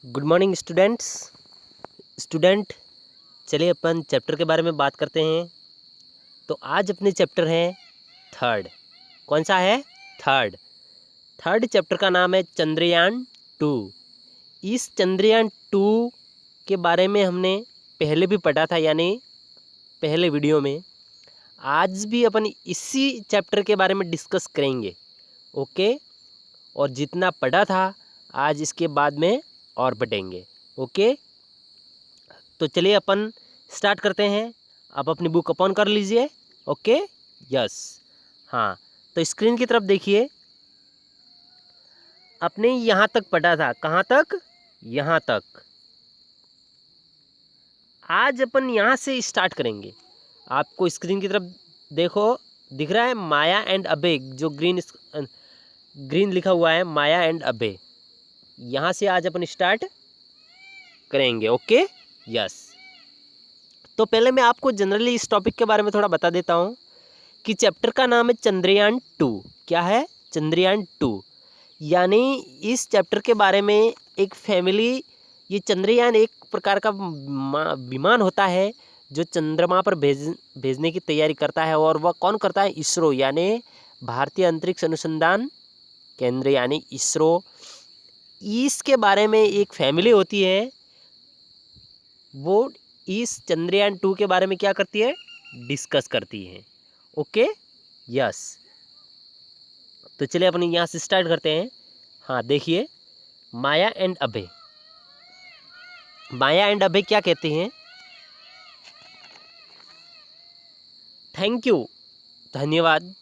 Good morning student. चलिए अपन chapter के बारे में बात करते हैं। तो आज अपने चैप्टर हैं थर्ड। कौन सा है? थर्ड चैप्टर का नाम है चंद्रयान 2। इस चंद्रयान 2 के बारे में हमने पहले भी पढ़ा था, यानी पहले वीडियो में। आज भी अपन इसी चैप्टर के बारे में डिस्कस करेंगे। ओके, और जितना पढ़ा था आज इसके बाद में और बढ़ेंगे। ओके, तो चलिए अपन स्टार्ट करते हैं। आप अपनी बुक ओपन कर लीजिए। ओके, यस, हाँ। तो स्क्रीन की तरफ देखिए। आपने यहाँ तक पढ़ा था, कहाँ तक? यहाँ तक। आज अपन यहाँ से स्टार्ट करेंगे। आपको स्क्रीन की तरफ देखो, दिख रहा है माया एंड अबे, जो ग्रीन लिखा हुआ है, माया एंड अबे। यहाँ से आज अपन स्टार्ट करेंगे। Okay, yes. तो पहले मैं आपको जनरली इस टॉपिक के बारे में थोड़ा बता देता हूँ कि चैप्टर का नाम है चंद्रयान 2। क्या है? चंद्रयान 2। यानी इस चैप्टर के बारे में एक फैमिली, ये चंद्रयान एक प्रकार का विमान होता है जो चंद्रमा पर भेजने की तैयारी करता है। और वह कौन करता है? इसरो, यानी भारतीय अंतरिक्ष अनुसंधान केंद्र, यानी इसरो। इसके बारे में एक फैमिली होती है, वो इस चंद्रयान 2 के बारे में क्या करती है? डिस्कस करती है। Okay, yes. तो चलिए अपन यहाँ से स्टार्ट करते हैं। हाँ, देखिए माया एंड अभय। माया एंड अभय क्या कहते हैं? थैंक यू, धन्यवाद।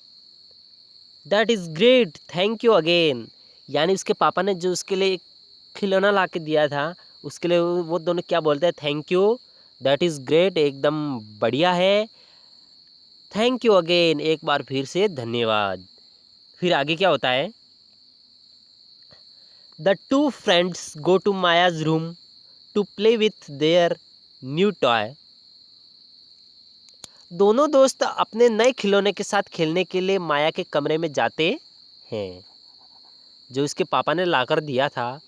That is great, thank you again. यानी उसके पापा ने जो उसके लिए खिलौना ला के दिया था, उसके लिए वो दोनों क्या बोलते हैं? Thank you, that is great, एकदम बढ़िया है। थैंक यू अगेन, एक बार फिर से धन्यवाद। फिर आगे क्या होता है? The two friends go to Maya's room to play with their new toy. दोनों दोस्त अपने नए खिलौने के साथ खेलने के लिए माया के कमरे में जाते हैं। जो उसके पापा ने लाकर दिया था,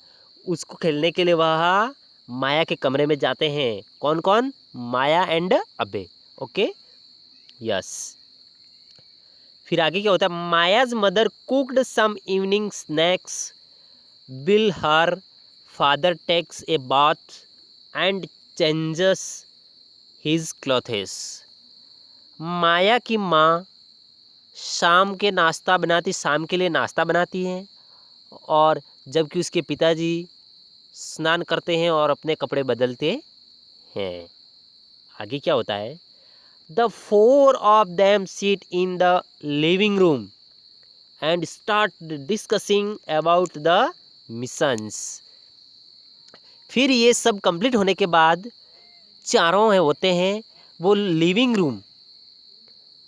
उसको खेलने के लिए वह माया के कमरे में जाते हैं। कौन कौन? माया एंड अबे। Okay, yes. फिर आगे क्या होता है? Maya's mother cooked some evening snacks will her father takes a bath and changes his clothes. माया की माँ शाम के लिए नाश्ता बनाती हैं, और जबकि उसके पिताजी स्नान करते हैं और अपने कपड़े बदलते हैं। आगे क्या होता है? The four of them sit in the living room and start discussing about the missions. फिर ये सब कंप्लीट होने के बाद चारों होते हैं वो लिविंग रूम,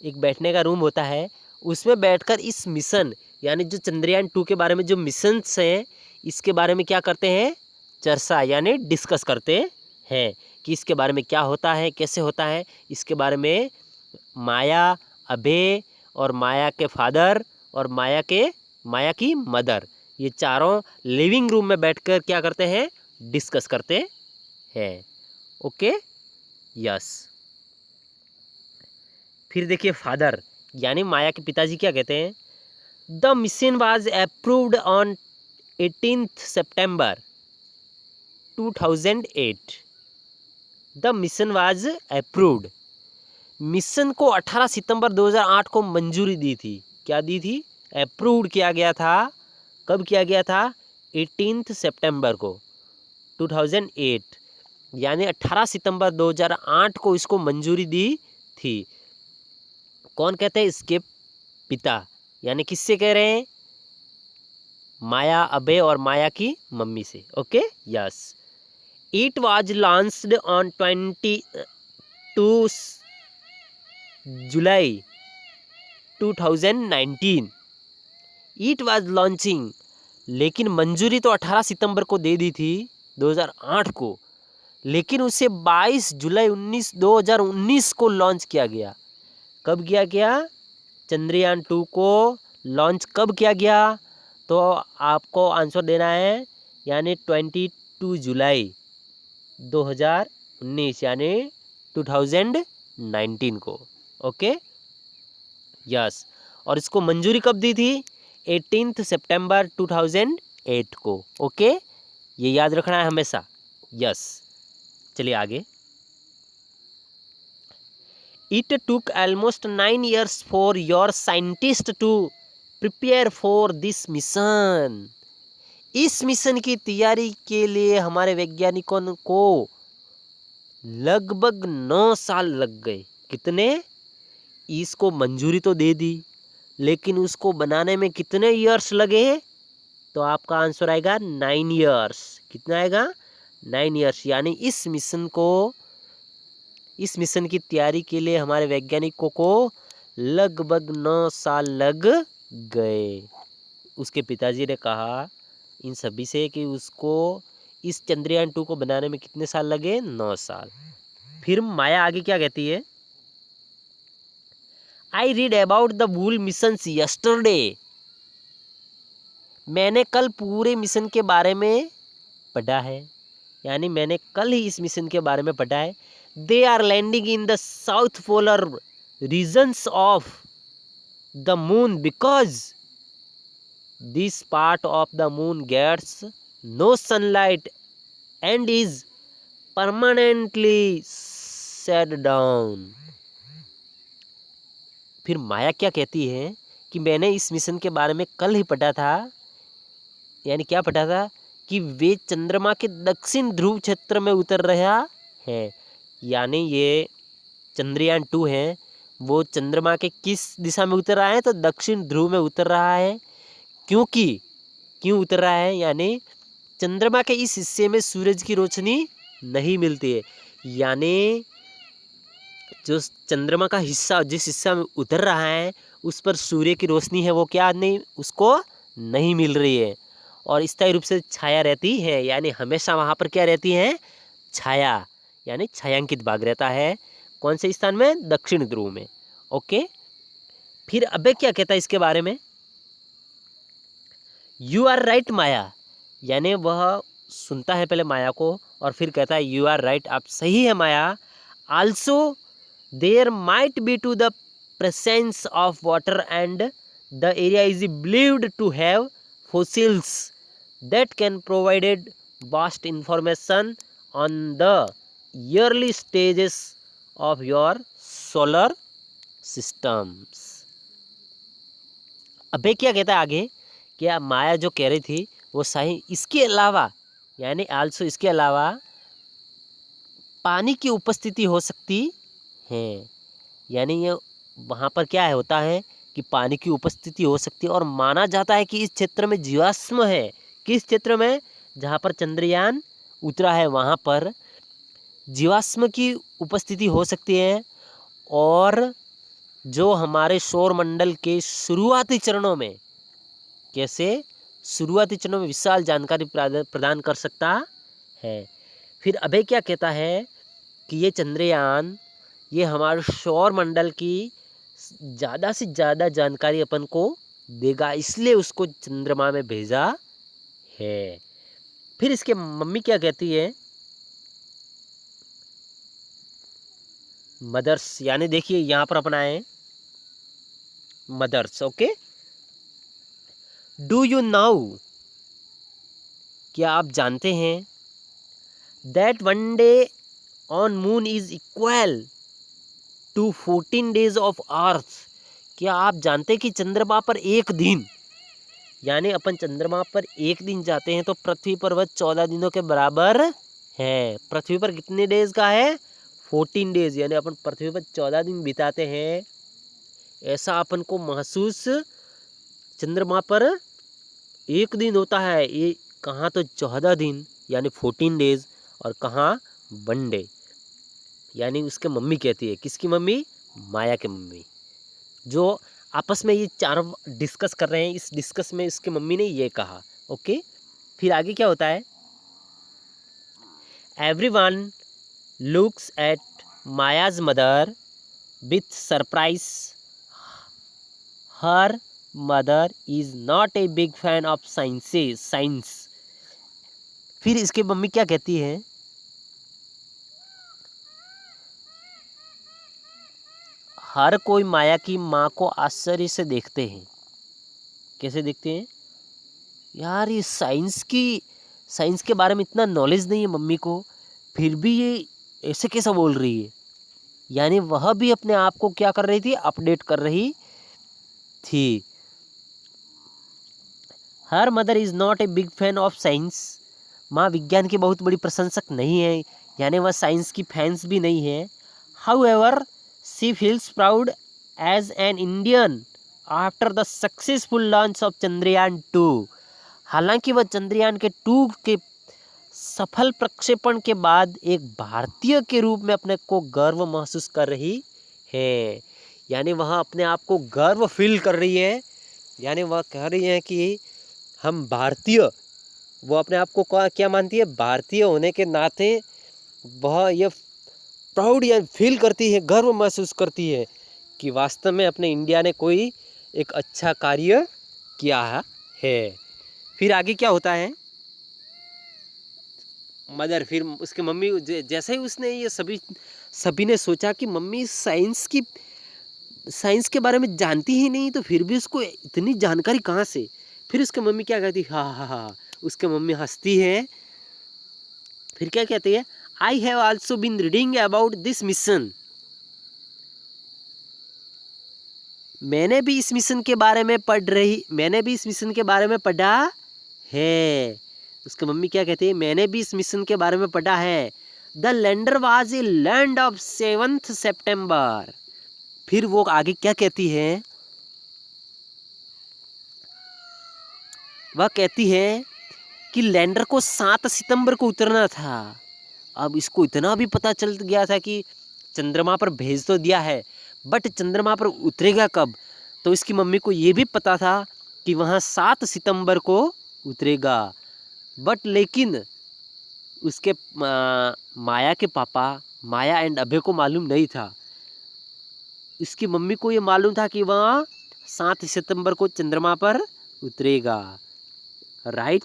एक बैठने का रूम होता है, उसमें बैठकर इस मिशन, यानी जो चंद्रयान 2 के बारे में जो मिशंस हैं, इसके बारे में क्या करते हैं? चर्चा, यानी डिस्कस करते हैं कि इसके बारे में क्या होता है, कैसे होता है। इसके बारे में माया, अभय और माया के फादर और माया की मदर, ये चारों लिविंग रूम में बैठकर क्या करते हैं? डिस्कस करते हैं। Okay, yes. फिर देखिए फादर, यानी माया के पिताजी क्या कहते हैं? The mission was approved on 18 September 2008। The mission was approved, mission को 18 सितंबर 2008 को मंजूरी दी थी। क्या दी थी? अप्रूव्ड किया गया था। कब किया गया था? 18 सितंबर को 2008, यानी 18 सितंबर 2008 को इसको मंजूरी दी थी। कौन कहते हैं? इसके पिता, यानी किससे कह रहे हैं? माया, अभय और माया की मम्मी से। Okay, yes. It was launched on 22 July 2019। It was launching, लेकिन मंजूरी तो 18 सितंबर को दे दी थी 2008 को, लेकिन उसे 22 जुलाई 2019 को लॉन्च किया गया। कब किया गया? चंद्रयान 2 को लॉन्च कब किया गया? तो आपको आंसर देना है, यानी 22 जुलाई 2019 यानी 2019 को। Okay yes. और इसको मंजूरी कब दी थी? 18 सितंबर 2008 को। ओके ये याद रखना है हमेशा। यस चलिए आगे। It took almost 9 years for your scientist to prepare for this mission. इस मिशन की तैयारी के लिए हमारे वैज्ञानिकों को लगभग 9 साल लग गए। कितने? इसको मंजूरी तो दे दी, लेकिन उसको बनाने में कितने ईयर्स लगे? तो आपका आंसर आएगा 9 ईयर्स। कितना आएगा? 9 ईयर्स। यानी इस मिशन की तैयारी के लिए हमारे वैज्ञानिकों को लगभग 9 साल लग गए। उसके पिताजी ने कहा इन सभी से कि उसको इस चंद्रयान 2 को बनाने में कितने साल लगे? 9 साल। फिर माया आगे क्या कहती है? I read about the wool mission yesterday. मैंने कल पूरे मिशन के बारे में पढ़ा है, यानी मैंने कल ही इस मिशन के बारे में पढ़ा है। They are landing in the south polar regions of the moon because this part of the moon gets no sunlight and is permanently set down. फिर माया क्या कहती है कि मैंने इस मिशन के बारे में कल ही पढ़ा था, यानी क्या पढ़ा था कि वे चंद्रमा के दक्षिण ध्रुव क्षेत्र में उतर रहा है। यानी ये चंद्रयान 2 है वो चंद्रमा के किस दिशा में उतर रहा है? तो दक्षिण ध्रुव में उतर रहा है। क्यों उतर रहा है? यानी चंद्रमा के इस हिस्से में सूरज की रोशनी नहीं मिलती है, यानी जो चंद्रमा का हिस्सा जिस हिस्सा में उतर रहा है उस पर सूर्य की रोशनी है वो क्या नहीं, उसको नहीं मिल रही है और स्थायी रूप से छाया रहती है। यानी हमेशा वहाँ पर क्या रहती है? छाया, यानी छायांकित भाग रहता है। कौन से स्थान में? दक्षिण ध्रुव में। ओके फिर अबे क्या कहता है इसके बारे में? यू आर राइट माया, यानी वह सुनता है पहले माया को और फिर कहता है यू आर राइट, आप सही है Maya. Also there might be to the presence of water and the area is believed to have fossils that can provided vast information on the early stages of your solar systems. अबे क्या कहता है आगे? क्या माया जो कह रही थी वो सही। इसके अलावा यानी आल्सो इसके अलावा पानी की उपस्थिति हो सकती है। यानी ये वहाँ पर क्या है होता है कि पानी की उपस्थिति हो सकती है और माना जाता है कि इस क्षेत्र में जीवाश्म है। किस क्षेत्र में? जहाँ पर चंद्रयान उतरा है वहाँ पर जीवाश्म की उपस्थिति हो सकती है और जो हमारे सौर मंडल के शुरुआती चरणों में कैसे शुरुआती चरणों में विशाल जानकारी प्रदान कर सकता है। फिर अबे क्या कहता है कि ये चंद्रयान ये हमारे सौर मंडल की ज़्यादा से ज़्यादा जानकारी अपन को देगा, इसलिए उसको चंद्रमा में भेजा है। फिर इसके मम्मी क्या कहती है? मदर्स, यानी देखिए यहाँ पर अपना है mothers. Okay do you know, क्या आप जानते हैं that one day on moon is equal to 14 days of earth. क्या आप जानते हैं कि चंद्रमा पर एक दिन, यानी अपन चंद्रमा पर एक दिन जाते हैं तो पृथ्वी पर वह 14 दिनों के बराबर है। पृथ्वी पर कितने डेज का है? 14 डेज, यानी अपन पृथ्वी पर 14 दिन बिताते हैं। ऐसा अपन को महसूस चंद्रमा पर एक दिन होता है। ये कहाँ? तो 14 दिन यानी 14 डेज और कहाँ? 1 डे। यानी उसके मम्मी कहती है। किसकी मम्मी? माया के मम्मी। जो आपस में ये चारों डिस्कस कर रहे हैं, इस डिस्कस में इसके मम्मी ने ये कहा। ओके फिर आगे क्या होता है? Everyone looks at Maya's mother with surprise. Her mother is not a big fan of science. फिर इसके मम्मी क्या कहती है, हर कोई माया की माँ को आश्चर्य से देखते हैं। कैसे देखते हैं यार, ये साइंस के बारे में इतना नॉलेज नहीं है मम्मी को, फिर भी ये ऐसे कैसा बोल रही है। यानी वह भी अपने आप को क्या कर रही थी, अपडेट कर रही थी। Her mother is not a big fan of science. माँ विज्ञान की बहुत बड़ी प्रशंसक नहीं है, यानी वह साइंस की फैंस भी नहीं है। However she feels proud as an Indian after the successful launch of Chandrayaan two. हालांकि वह चंद्रयान-2 के सफल प्रक्षेपण के बाद एक भारतीय के रूप में अपने को गर्व महसूस कर रही है। यानी वह अपने आप को गर्व फील कर रही है, यानी वह कह रही है कि हम भारतीय, वो अपने आप को क्या मानती है, भारतीय होने के नाते वह ये प्राउड या फील करती है, गर्व महसूस करती है कि वास्तव में अपने इंडिया ने कोई एक अच्छा कार्य किया है। फिर आगे क्या होता है, मदर, फिर उसके मम्मी जैसे ही उसने ये सभी ने सोचा कि मम्मी साइंस के बारे में जानती ही नहीं, तो फिर भी उसको इतनी जानकारी कहाँ से। फिर उसके मम्मी क्या कहती, हाँ हाँ हाँ, उसके मम्मी हंसती है। फिर क्या कहती है, I have also been reading about this mission. मैंने भी इस मिशन के बारे में पढ़ा है। उसके मम्मी क्या कहती है, मैंने भी इस मिशन के बारे में पढ़ा है। The lander was a land of 7 सितंबर। फिर वो आगे क्या कहती है, वह कहती है कि लैंडर को 7 सितंबर को उतरना था। अब इसको इतना भी पता चल गया था कि चंद्रमा पर भेज तो दिया है, बट चंद्रमा पर उतरेगा कब। तो इसकी मम्मी को ये भी पता था कि वहाँ 7 सितंबर को उतरेगा, बट लेकिन उसके माया के पापा, माया एंड अभय को मालूम नहीं था। इसकी मम्मी को ये मालूम था कि वह 7 सितंबर को चंद्रमा पर उतरेगा, राइट।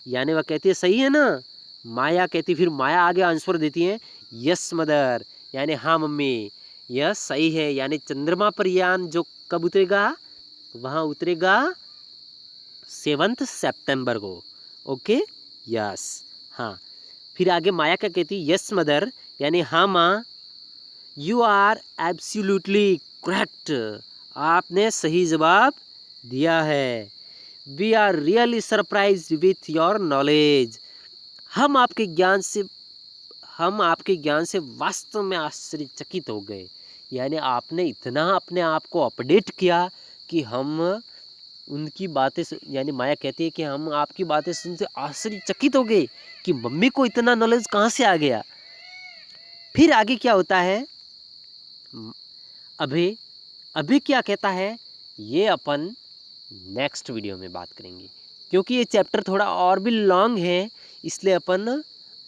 यानी वह कहती है सही है ना, माया कहती, फिर माया आगे आंसर देती है, यस मदर, यानी हाँ मम्मी, यह सही है। यानी चंद्रमा पर यान जो कब उतरेगा, वहाँ उतरेगा 7 सितंबर को। ओके, यस, हाँ। फिर आगे माया क्या कहती, यस मदर, यानी हाँ माँ, यू आर एब्सोल्युटली करेक्ट, आपने सही जवाब दिया है। We are really surprised with your knowledge. हम आपके ज्ञान से वास्तव में आश्चर्यचकित हो गए। यानी आपने इतना अपने आप को अपडेट किया कि हम उनकी बातें यानी माया कहती है कि हम आपकी बातें सुनते आश्चर्यचकित हो गए कि मम्मी को इतना नॉलेज कहाँ से आ गया। फिर आगे क्या होता है, अभी क्या कहता है, ये अपन नेक्स्ट वीडियो में बात करेंगे, क्योंकि ये चैप्टर थोड़ा और भी लॉन्ग है, इसलिए अपन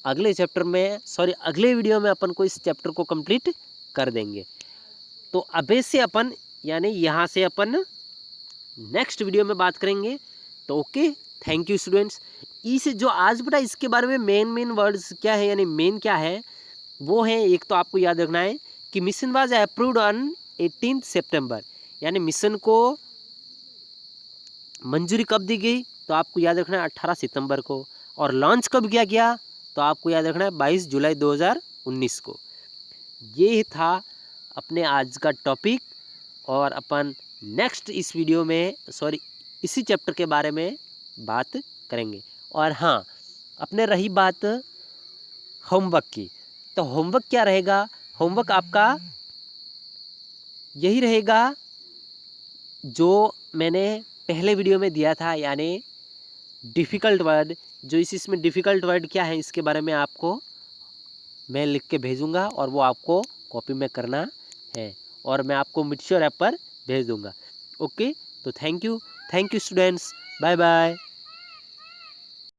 अगले वीडियो में अपन को इस चैप्टर को कंप्लीट कर देंगे। तो अभी से अपन यानी यहाँ से अपन नेक्स्ट वीडियो में बात करेंगे। तो ओके, थैंक यू स्टूडेंट्स। इस जो आज बेटा इसके बारे में मेन वर्ड्स क्या है, यानी मेन क्या है वो है, एक तो आपको याद रखना है कि मिशन वाज अप्रूव्ड ऑन 18 सितंबर, यानी मिशन को मंजूरी कब दी गई, तो आपको याद रखना है 18 सितंबर को। और लॉन्च कब किया गया, तो आपको याद रखना है 22 जुलाई 2019 को। ये था अपने आज का टॉपिक, और अपन नेक्स्ट इस वीडियो में इसी चैप्टर के बारे में बात करेंगे। और हाँ, अपने रही बात होमवर्क की, तो होमवर्क क्या रहेगा, होमवर्क आपका यही रहेगा जो मैंने पहले वीडियो में दिया था, यानी डिफ़िकल्ट वर्ड। जो इसमें डिफ़िकल्ट वर्ड क्या है इसके बारे में आपको मैं लिख के भेजूंगा, और वो आपको कॉपी में करना है, और मैं आपको मिटश्योर ऐप पर भेज दूंगा। ओके, तो thank you students, bye bye.